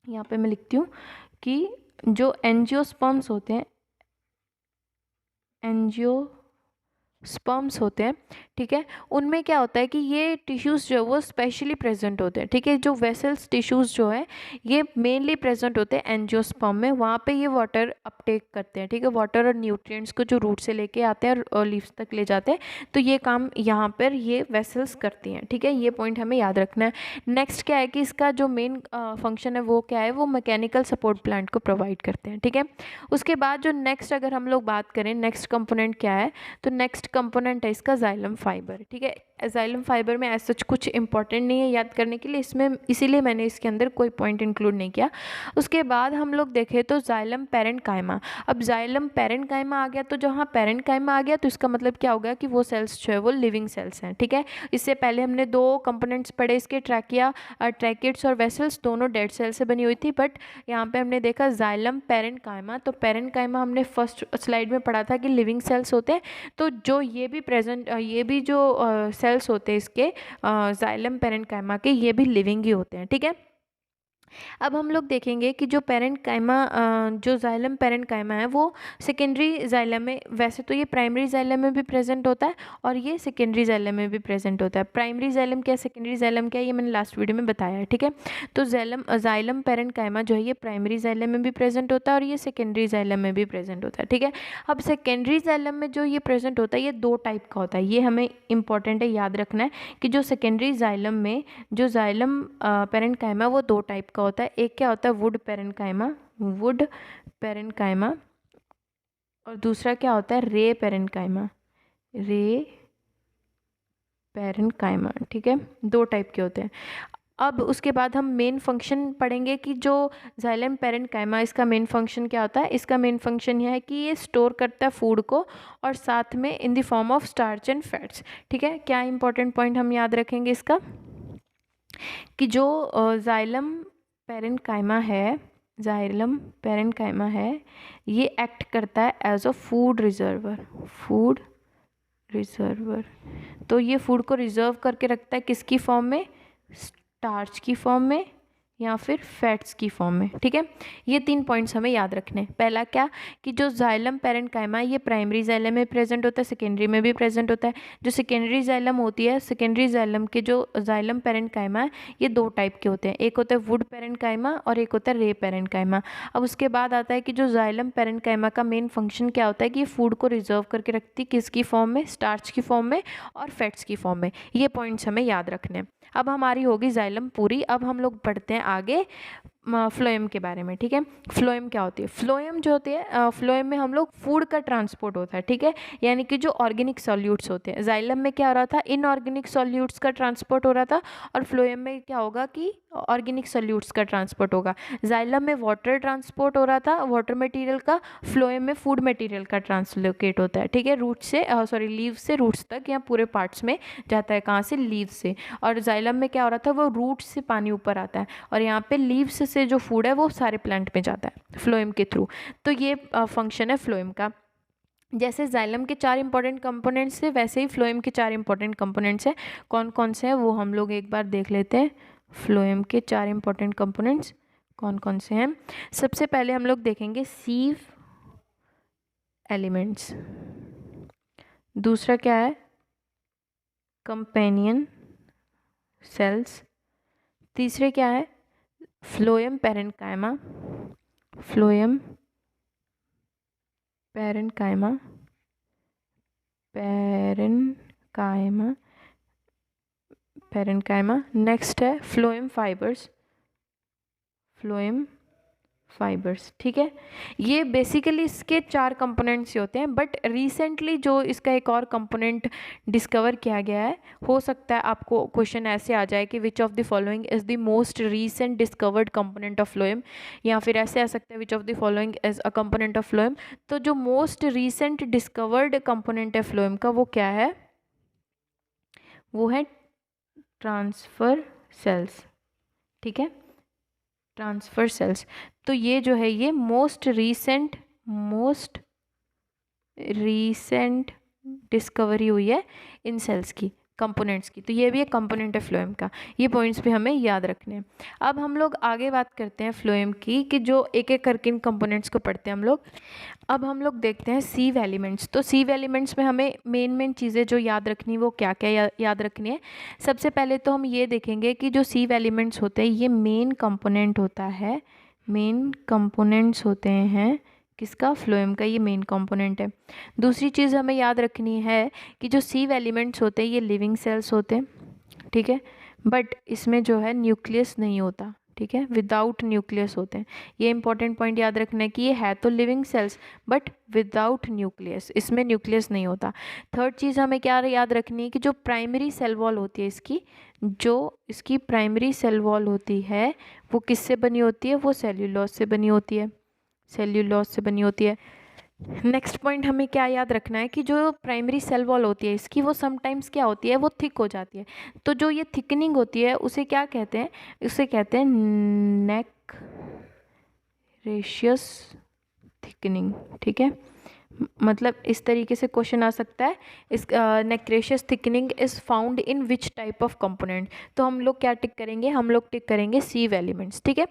यहाँ पे मैं लिखती हूँ कि जो एंजियोस्पर्म्स होते हैं, एंजियोस्पर्म्स होते हैं, ठीक है, उनमें क्या होता है कि ये टिश्यूज़ जो है वो स्पेशली प्रेजेंट होते हैं। ठीक है, जो वेसल्स टिश्यूज़ जो है ये मेनली प्रेजेंट होते हैं एंजियोस्पर्म में, वहाँ पे ये वाटर अपटेक करते हैं। ठीक है, वाटर और न्यूट्रिएंट्स को जो रूट से लेके आते हैं और लीव्स तक ले जाते हैं, तो ये काम यहाँ पर ये वेसल्स करती हैं। ठीक है, ये पॉइंट हमें याद रखना है। नेक्स्ट क्या है कि इसका जो मेन फंक्शन है वो क्या है, वो मैकेनिकल सपोर्ट प्लांट को प्रोवाइड करते हैं। ठीक है, उसके बाद जो नेक्स्ट अगर हम लोग बात करें नेक्स्ट कंपोनेंट क्या है, तो नेक्स्ट कंपोनेंट है इसका जाइलम फाइबर। ठीक है, जाइलम फाइबर में ऐसा कुछ इंपॉर्टेंट नहीं है याद करने के लिए इसमें, इसीलिए मैंने इसके अंदर कोई पॉइंट इंक्लूड नहीं किया। उसके बाद हम लोग देखें तो जाइलम पैरेन्काइमा। अब जाइलम पैरेन्काइमा आ गया, तो जहाँ पैरेन्काइमा आ गया तो इसका मतलब क्या हो गया कि वो सेल्स जो है वो लिविंग सेल्स हैं। ठीक है, इससे पहले हमने दो कंपोनेंट्स पढ़े इसके, ट्रैकिया, ट्रैकेट्स और वेसल्स, दोनों डेड सेल से बनी हुई थी। बट यहाँ पे हमने देखा जाइलम पैरेन्काइमा, तो पैरेन्काइमा हमने फर्स्ट स्लाइड में पढ़ा था कि लिविंग सेल्स होते हैं, तो जो ये भी प्रेजेंट, ये भी जो सेल्स होते हैं इसके जाइलम पैरेन्काइमा के, ये भी लिविंग ही होते हैं। ठीक है, अब हम लोग देखेंगे कि जो पेरेंट काइमा जो जाइलम पेरेंट काइमा है वो सेकेंडरी जाइलम में, वैसे तो ये प्राइमरी जाइलम में भी प्रेजेंट होता है और ये सेकेंडरी जाइलम में भी प्रेजेंट होता है। प्राइमरी जाइलम क्या, सेकेंडरी जाइलम क्या, ये मैंने लास्ट वीडियो में बताया है, ठीक है। तो जाइलम पेरेंट काइमा जो है ये प्राइमरी जाइलम में भी प्रेजेंट होता है और ये सेकेंडरी जाइलम में भी प्रेजेंट होता है, ठीक है। अब सेकेंडरी जाइलम में जो ये प्रेजेंट होता है ये दो टाइप का होता है, ये हमें इंपॉर्टेंट है याद रखना है कि जो सेकेंडरी जाइलम में जो जाइलम पेरेंट काइमा वो दो टाइप का होता है। एक क्या होता है, वुड पेरेन्काइमा, वुड पेरेन्काइमा, और दूसरा क्या होता है, रे पेरेन्काइमा, रे पेरेन्काइमा, ठीक है। दो टाइप के होते हैं। अब उसके बाद हम मेन फंक्शन पढ़ेंगे कि जो जाइलम पेरेन्काइमा इसका मेन फंक्शन क्या होता है। इसका मेन फंक्शन यह है कि ये स्टोर करता है फूड को और साथ में in the form of starch and fats, ठीक है। क्या इंपॉर्टेंट पॉइंट हम याद रखेंगे इसका, कि जो जाइलम पेरेन्काइमा है, जाइलम पेरेन्काइमा है, ये एक्ट करता है as a food reservoir, food reservoir. तो ये फूड को रिजर्व करके रखता है किसकी फॉर्म में, स्टार्च की फॉर्म में या फिर फैट्स की फॉर्म में, ठीक है। ये तीन पॉइंट्स हमें याद रखने हैं। पहला क्या, कि जो जाइलम पेरेन्काइमा ये प्राइमरी जाइलम में प्रेजेंट होता है, सेकेंडरी में भी प्रेजेंट होता है। जो सेकेंडरी जाइलम होती है, सेकेंडरी जाइलम के जो जाइलम पेरेन्काइमा है ये दो टाइप के होते हैं, एक होता है वुड पेरेन्काइमा और एक होता है रे पेरेन्काइमा। अब उसके बाद आता है कि जो जाइलम पेरेन्काइमा का मेन फंक्शन क्या होता है, कि ये फूड को रिजर्व करके रखती है किसकी फॉर्म में, स्टार्च की फॉर्म में और फैट्स की फॉर्म में। ये पॉइंट्स हमें याद रखने हैं। अब हमारी होगी जाइलम पूरी। अब हम लोग पढ़ते हैं आगे फ्लोएम के बारे में, ठीक है। फ्लोएम क्या होती है, फ्लोएम जो होती है, फ्लोएम में हम लोग फूड का ट्रांसपोर्ट होता है, ठीक है। यानी कि जो ऑर्गेनिक सॉल्यूट्स होते हैं, जाइलम में क्या हो रहा था, इनऑर्गेनिक सॉल्यूट्स का ट्रांसपोर्ट हो रहा था और फ्लोएम में क्या होगा कि ऑर्गेनिक सॉल्यूट्स का ट्रांसपोर्ट होगा। जाइलम में वाटर ट्रांसपोर्ट हो रहा था, वाटर मटेरियल का, फ्लोएम में फूड मटेरियल का ट्रांसलोकेट होता है, ठीक है। रूट से सॉरी लीव से रूट्स तक या पूरे पार्ट्स में जाता है, कहाँ से, लीव से। और जाइलम में क्या हो रहा था, वो रूट से पानी ऊपर आता है और यहाँ पे लीव्स से जो फूड है वो सारे प्लांट में जाता है फ्लोएम के थ्रू। तो ये फंक्शन है फ्लोएम का। जैसे जाइलम के चार इंपॉर्टेंट कंपोनेंट्स है, वैसे ही फ्लोएम के चार इंपॉर्टेंट कंपोनेंट्स हैं। कौन कौन से हैं वो हम लोग एक बार देख लेते हैं। फ्लोएम के चार इंपॉर्टेंट कंपोनेंट्स कौन कौन से हैं। सबसे पहले हम लोग देखेंगे सीव एलिमेंट्स, दूसरा क्या है, कंपेनियन सेल्स, तीसरे क्या है, phloem parenchyma, phloem parenchyma, parenchyma, parenchyma. Next है फ्लोएम फाइबर्स, फ्लोएम फाइबर्स, ठीक है। ये बेसिकली इसके चार कंपोनेंट्स ही होते हैं, बट रिसेंटली जो इसका एक और कंपोनेंट डिस्कवर किया गया है, हो सकता है आपको क्वेश्चन ऐसे आ जाए कि which of the following is the most recent discovered component of phloem, या फिर ऐसे आ सकता है विच of the following is a component of phloem. तो जो मोस्ट रीसेंट डिस्कवर्ड कंपोनेंट है फ्लोएम का वो क्या है, वो है ट्रांसफर सेल्स, ठीक है, ट्रांसफर सेल्स। तो ये जो है ये मोस्ट रीसेंट डिस्कवरी हुई है इन सेल्स की, कंपोनेंट्स की। तो ये भी एक कंपोनेंट है फ्लोएम का, ये पॉइंट्स भी हमें याद रखने हैं। अब हम लोग आगे बात करते हैं फ्लोएम की, कि जो एक एक करके इन कंपोनेंट्स को पढ़ते हैं हम लोग। अब हम लोग देखते हैं सीव एलिमेंट्स। तो सीव एलिमेंट्स में हमें मेन चीज़ें जो याद रखनी वो क्या क्या याद रखनी है। सबसे पहले तो हम ये देखेंगे कि जो सीव एलिमेंट्स होते हैं ये मेन कंपोनेंट होता है, मेन कंपोनेंट्स होते हैं किसका, फ्लोएम का, ये मेन कंपोनेंट है। दूसरी चीज़ हमें याद रखनी है कि जो सीव एलिमेंट्स होते हैं ये लिविंग सेल्स होते हैं, ठीक है, बट इसमें जो है न्यूक्लियस नहीं होता, ठीक है, विदाउट न्यूक्लियस होते हैं। ये इंपॉर्टेंट पॉइंट याद रखना है कि ये है तो living cells but without nucleus, इसमें न्यूक्लियस नहीं होता। थर्ड चीज़ हमें क्या याद रखनी है कि जो प्राइमरी सेल वॉल होती है इसकी, जो इसकी प्राइमरी सेल वॉल होती है वो किससे बनी होती है, वो सेल्यूलोज से बनी होती है, सेल्यूलोज से बनी होती है। नेक्स्ट पॉइंट हमें क्या याद रखना है कि जो प्राइमरी सेल वॉल होती है इसकी, वो समटाइम्स क्या होती है, वो थिक हो जाती है। तो जो ये थिकनिंग होती है उसे क्या कहते हैं, उसे कहते हैं नेक रेशियस थिकनिंग, ठीक है, मतलब इस तरीके से क्वेश्चन आ सकता है, इस nacreous thickening is found in which type of component. तो हम लोग क्या टिक करेंगे, हम लोग टिक करेंगे सीव एलिमेंट्स। ठीक है,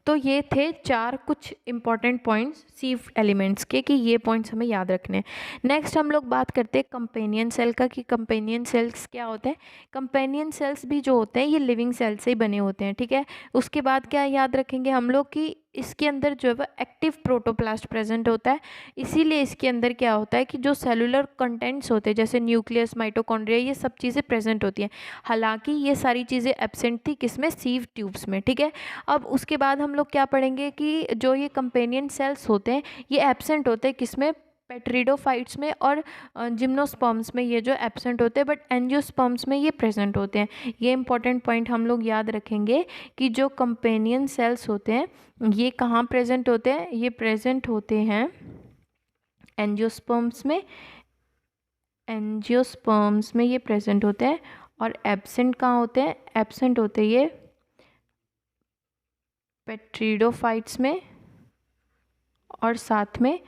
तो ये थे 4 कुछ इंपॉर्टेंट पॉइंट्स सीव एलिमेंट्स के, कि ये पॉइंट्स हमें याद रखने हैं। नेक्स्ट हम लोग बात करते हैं कंपेनियन सेल का, कि कंपेनियन सेल्स क्या होते हैं। कंपेनियन सेल्स भी जो होते हैं ये लिविंग सेल से ही बने होते हैं। ठीक है, उसके बाद क्या याद रखेंगे हम लोग, कि इसके अंदर जो है वो एक्टिव प्रोटोप्लास्ट प्रेजेंट होता है। इसीलिए इसके अंदर क्या होता है कि जो सेलुलर कंटेंट्स होते हैं जैसे न्यूक्लियस, माइटोकॉन्ड्रिया, ये सब चीज़ें प्रेजेंट होती हैं। हालांकि ये सारी चीज़ें एब्सेंट थी किसमें, सीव ट्यूब्स में। ठीक है, अब उसके बाद हम लोग क्या पढ़ेंगे कि जो ये कंपेनियन सेल्स होते हैं ये एब्सेंट होते हैं किसमें, पेट्रिडोफाइट्स में और जिम्नोस्पर्म्स में ये जो एब्सेंट होते हैं, बट एंजियोस्पर्म्स में ये प्रेजेंट होते हैं। ये इंपॉर्टेंट पॉइंट हम लोग याद रखेंगे कि जो कंपेनियन सेल्स होते हैं ये कहाँ प्रेजेंट होते हैं, ये प्रेजेंट होते हैं एंजियोस्पर्म्स में, एंजियोस्पर्म्स में ये प्रेजेंट होते हैं। और एब्सेंट कहाँ होते हैं, एब्सेंट होते हैं ये पेट्रिडोफाइट्स में और साथ में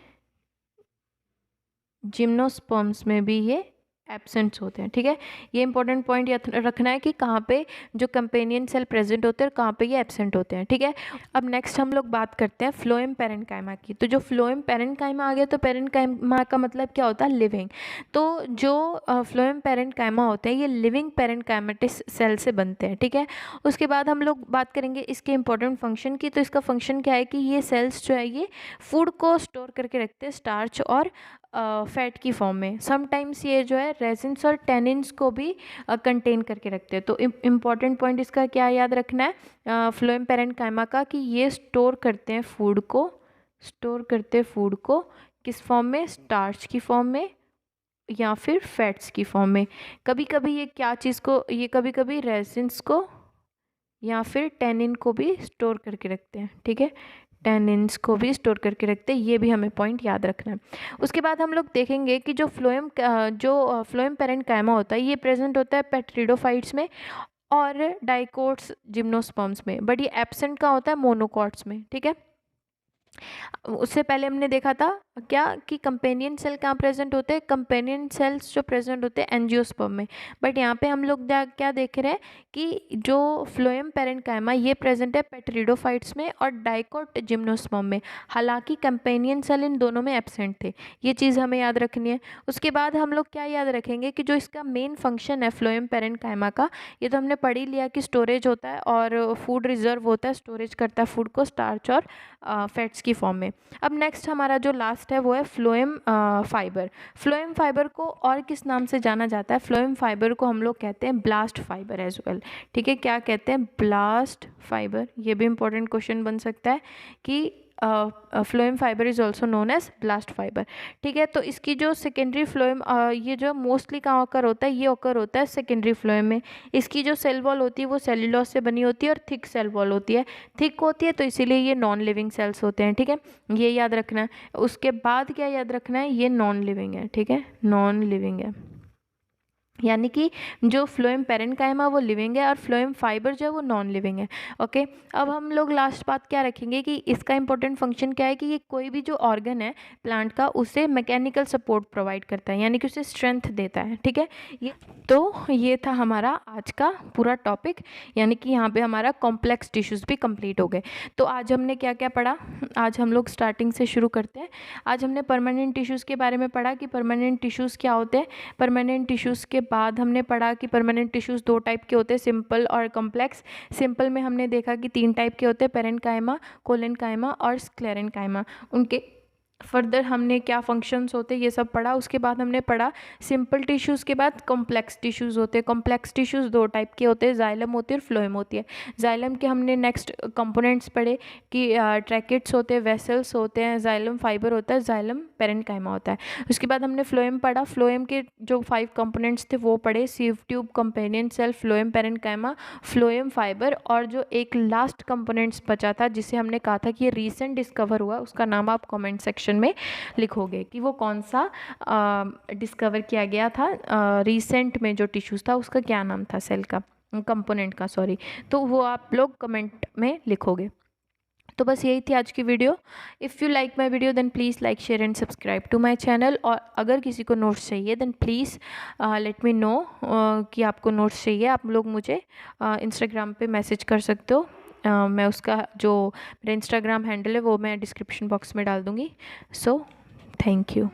जिम्नोस्पर्म्स में भी ये एब्सेंट्स होते हैं। ठीक है, ये इंपॉर्टेंट पॉइंट याद रखना है कि कहाँ पे जो कंपेनियन सेल प्रेजेंट होते हैं और कहाँ पे ये एब्सेंट होते हैं। ठीक है, अब नेक्स्ट हम लोग बात करते हैं फ्लोएम पेरेन्काइमा की। तो जो फ्लोएम पेरेन्काइमा आ गया, तो पेरेन्काइमा का मतलब क्या होता है, लिविंग। तो जो फ्लोएम पेरेन्काइमा होते हैं ये लिविंग पेरेन्काइमेटिस सेल से बनते हैं। ठीक है, उसके बाद हम लोग बात करेंगे इसके इंपॉर्टेंट फंक्शन की। तो इसका फंक्शन क्या है कि ये सेल्स जो है ये फूड को स्टोर करके रखते हैं स्टार्च और फैट की फॉर्म में। समटाइम्स ये जो है रेजिन्स और टेनिन्स को भी कंटेन करके रखते हैं। तो इम्पॉर्टेंट पॉइंट इसका क्या याद रखना है फ्लोएम पेरेन्काइमा का, कि ये स्टोर करते हैं फूड को, स्टोर करते हैं फूड को किस फॉर्म में, स्टार्च की फॉर्म में या फिर फैट्स की फॉर्म में। कभी कभी ये क्या चीज़ को, ये कभी कभी रेजिन्स को या फिर टेनिन को भी स्टोर करके रखते हैं। ठीक है, टेनिन्स को भी स्टोर करके रखते हैं, ये भी हमें पॉइंट याद रखना है। उसके बाद हम लोग देखेंगे कि जो फ्लोएम पेरेन्काइमा होता है ये प्रेजेंट होता है पेट्रिडोफाइट्स में और डाइकोट्स जिम्नोस्पर्म्स में, बट ये एब्सेंट का होता है मोनोकॉट्स में। ठीक है, उससे पहले हमने देखा था क्या कि कंपेनियन सेल कहाँ प्रेजेंट होते हैं, कंपेनियन सेल्स जो प्रेजेंट होते हैं एंजियोस्पर्म में। बट यहाँ पे हम लोग क्या देख रहे हैं कि जो फ्लोएम पेरेन्काइमा ये प्रेजेंट है पेट्रिडोफाइट्स में और डाइकोट जिम्नोस्पर्म में। हालांकि कंपेनियन सेल इन दोनों में एब्सेंट थे, ये चीज़ हमें याद रखनी है। उसके बाद हम लोग क्या याद रखेंगे कि जो इसका मेन फंक्शन है फ्लोएम पेरेन्काइमा का, ये तो हमने पढ़ ही लिया कि स्टोरेज होता है और फूड रिजर्व होता है, स्टोरेज करता है फूड को स्टार्च और फैट्स की फॉर्म में। अब नेक्स्ट हमारा जो लास्ट है वो है फ्लोएम फाइबर। फ्लोएम फाइबर को और किस नाम से जाना जाता है, फ्लोएम फाइबर को हम लोग कहते हैं ब्लास्ट फाइबर एज वेल। ठीक है, क्या कहते हैं, ब्लास्ट फाइबर। ये भी इंपॉर्टेंट क्वेश्चन बन सकता है कि phloem fibre is also known as blast fibre. ठीक है, तो इसकी जो सेकेंडरी फ्लोएम ये जो मोस्टली कहाँ ऑकर होता है, ये ऑकर होता है सेकेंडरी फ्लोएम में। इसकी जो सेल वॉल होती है वो सेल्यूलोज से बनी होती है और थिक सेल वॉल होती है, थिक होती है, तो इसीलिए ये नॉन लिविंग सेल्स होते हैं। ठीक है, ये याद रखना है। उसके बाद क्या याद रखना है, ये नॉन लिविंग है। ठीक है, नॉन लिविंग है, यानी कि जो फ्लोएम पेरेन्काइमा वो लिविंग है और फ्लोएम फाइबर जो है वो नॉन लिविंग है। ओके, अब हम लोग लास्ट बात क्या रखेंगे कि इसका इंपॉर्टेंट फंक्शन क्या है कि ये कोई भी जो ऑर्गन है प्लांट का उसे मैकेनिकल सपोर्ट प्रोवाइड करता है, यानी कि उसे स्ट्रेंथ देता है। ठीक है, ये था हमारा आज का पूरा टॉपिक, यानी कि यहाँ पे हमारा कॉम्प्लेक्स टिश्यूज़ भी कंप्लीट हो गए। तो आज हमने क्या क्या पढ़ा, आज हम लोग स्टार्टिंग से शुरू करते हैं। आज हमने परमानेंट टिश्यूज़ के बारे में पढ़ा कि परमानेंट टिश्यूज़ क्या होते हैं। परमानेंट टिश्यूज़ के बाद हमने पढ़ा कि परमानेंट टिश्यूज़ 2 टाइप के होते हैं, सिंपल और कॉम्प्लेक्स। सिंपल में हमने देखा कि 3 टाइप के होते हैं, पेरेन्काइमा, कोलेनकाइमा और स्क्लेरेनकाइमा। उनके फर्दर हमने क्या फंक्शंस होते हैं ये सब पढ़ा। उसके बाद हमने पढ़ा सिंपल टिश्यूज़ के बाद कॉम्प्लेक्स टिश्यूज़ होते हैं। कॉम्प्लेक्स टिश्यूज़ 2 टाइप के होते हैं, जाइलम होती है और फ्लोएम होती है। जाइलम के हमने नेक्स्ट कंपोनेंट्स पढ़े कि ट्रैकेट्स होते हैं, वेसल्स होते हैं, जाइलम फाइबर होता है, जाइलम पेरेन्काइमा होता है। उसके बाद हमने फ्लोएम पढ़ा, फ्लोएम के जो 5 कंपोनेंट्स थे वो पढ़े, sieve tube, companion cell, phloem parenchyma, phloem fibre, और जो एक लास्ट कंपोनेंट्स बचा था जिसे हमने कहा था कि ये रीसेंट डिस्कवर हुआ, उसका नाम आप कमेंट सेक्शन में लिखोगे कि वो कौन सा डिस्कवर किया गया था, रीसेंट में जो टिश्यूज था उसका क्या नाम था, सेल का, कंपोनेंट का, सॉरी। तो वो आप लोग कमेंट में लिखोगे। तो बस यही थी आज की video. If you like my video then please like share and subscribe to my channel. और अगर किसी को नोट्स चाहिए then please let me know कि आपको नोट्स चाहिए। आप लोग मुझे इंस्टाग्राम पे मैसेज कर सकते हो। मैं उसका जो मेरा इंस्टाग्राम हैंडल है वो मैं डिस्क्रिप्शन बॉक्स में डाल दूँगी। So thank you.